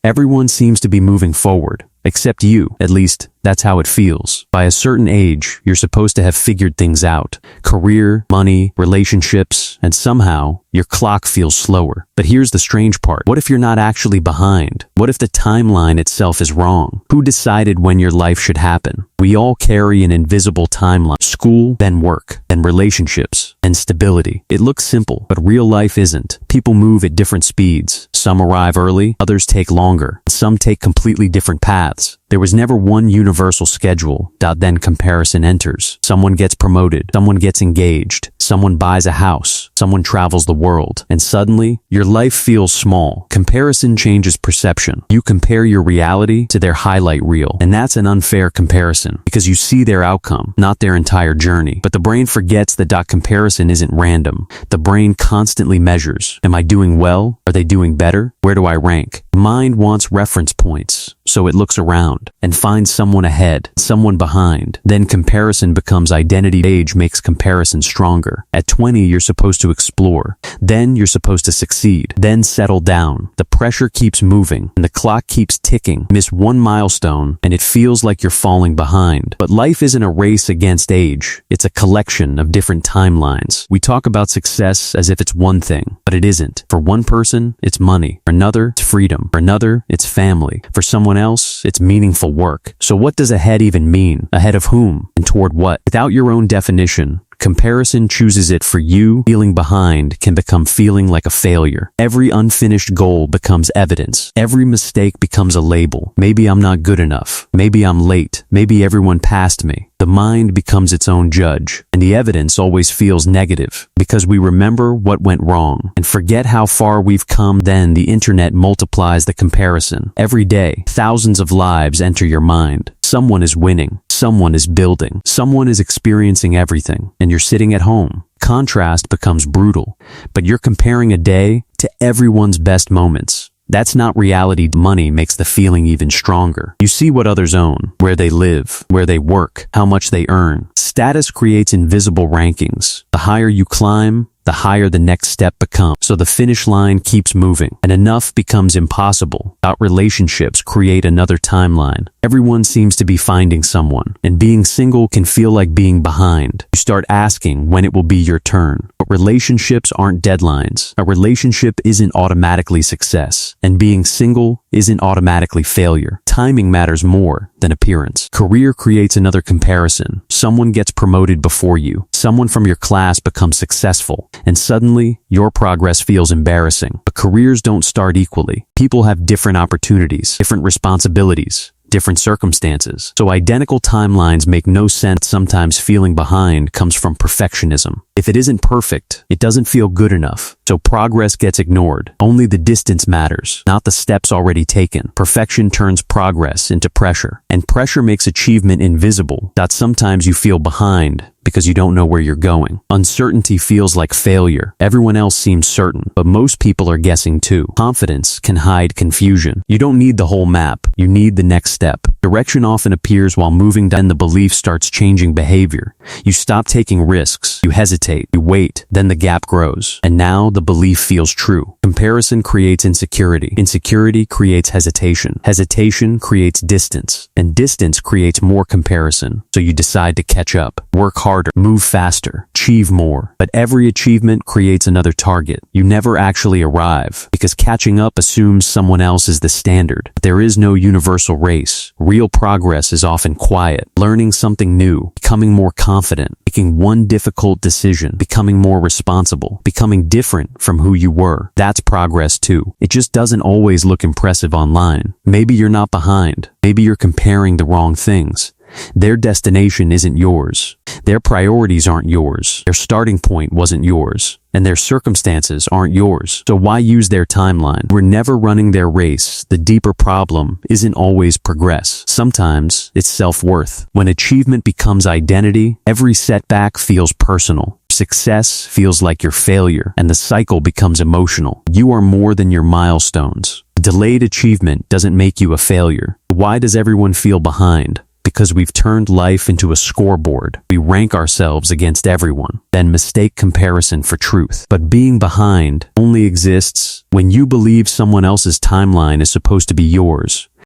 Everyone seems to be moving forward, except you. At least, that's how it feels. By a certain age, you're supposed to have figured things out. Career, money, relationships, and somehow, your clock feels slower. But here's the strange part. What if you're not actually behind? What if the timeline itself is wrong? Who decided when your life should happen? We all carry an invisible timeline. School, then work, then relationships, and stability. It looks simple, but real life isn't. People move at different speeds. Some arrive early, others take longer. Some take completely different paths. There was never one universal schedule. Then comparison enters. Someone gets promoted. Someone gets engaged. Someone buys a house. Someone travels the world. And suddenly, your life feels small. Comparison changes perception. You compare your reality to their highlight reel. And that's an unfair comparison because you see their outcome, not their entire journey. But the brain forgets that comparison isn't random. The brain constantly measures. Am I doing well? Are they doing better? Where do I rank? The mind wants reference points. So it looks around and finds someone ahead, someone behind. Then comparison becomes identity. Age makes comparison stronger. At 20, you're supposed to explore. Then you're supposed to succeed. Then settle down. The pressure keeps moving and the clock keeps ticking. Miss one milestone and it feels like you're falling behind. But life isn't a race against age. It's a collection of different timelines. We talk about success as if it's one thing, but it isn't. For one person, it's money. For another, it's freedom. For another, it's family. For someone else, it's meaningful work. So what does ahead even mean? Ahead of whom? And toward what? Without your own definition, comparison chooses it for you. Feeling behind can become feeling like a failure. Every unfinished goal becomes evidence. Every mistake becomes a label. Maybe I'm not good enough. Maybe I'm late. Maybe everyone passed me. The mind becomes its own judge, and the evidence always feels negative because we remember what went wrong and forget how far we've come. Then the internet multiplies the comparison. Every day, thousands of lives enter your mind. Someone is winning. Someone is building. Someone is experiencing everything, and you're sitting at home. Contrast becomes brutal, but you're comparing a day to everyone's best moments. That's not reality. Money makes the feeling even stronger. You see what others own, where they live, where they work, how much they earn. Status creates invisible rankings. The higher you climb, the higher the next step becomes. So the finish line keeps moving, and enough becomes impossible. Relationships create another timeline. Everyone seems to be finding someone, and being single can feel like being behind. You start asking when it will be your turn. But relationships aren't deadlines. A relationship isn't automatically success, and being single isn't automatically failure. Timing matters more than appearance. Career creates another comparison. Someone gets promoted before you. Someone from your class becomes successful, and suddenly your progress feels embarrassing. But careers don't start equally. People have different opportunities, different responsibilities, different circumstances. So identical timelines make no sense. Sometimes feeling behind comes from perfectionism. If it isn't perfect, it doesn't feel good enough. So progress gets ignored. Only the distance matters, not the steps already taken. Perfection turns progress into pressure, and pressure makes achievement invisible. Sometimes you feel behind because you don't know where you're going. Uncertainty feels like failure. Everyone else seems certain, but most people are guessing too. Confidence can hide confusion. You don't need the whole map. You need the next step. Direction often appears while moving. Then the belief starts changing behavior. You stop taking risks. You hesitate. You wait. Then the gap grows. And now the belief feels true. Comparison creates insecurity. Insecurity creates hesitation. Hesitation creates distance. And distance creates more comparison. So you decide to catch up. Work harder, move faster, achieve more. But every achievement creates another target. You never actually arrive because catching up assumes someone else is the standard. There is no universal race. Real progress is often quiet. Learning something new, becoming more confident, making one difficult decision, becoming more responsible, becoming different from who you were. That's progress too. It just doesn't always look impressive online. Maybe you're not behind. Maybe you're comparing the wrong things. Their destination isn't yours. Their priorities aren't yours. Their starting point wasn't yours. And their circumstances aren't yours. So why use their timeline? We're never running their race. The deeper problem isn't always progress. Sometimes it's self-worth. When achievement becomes identity, every setback feels personal. Success feels like your failure, and the cycle becomes emotional. You are more than your milestones. Delayed achievement doesn't make you a failure. Why does everyone feel behind? because we've turned life into a scoreboard. We rank ourselves against everyone, then mistake comparison for truth. But being behind only exists when you believe someone else's timeline is supposed to be yours.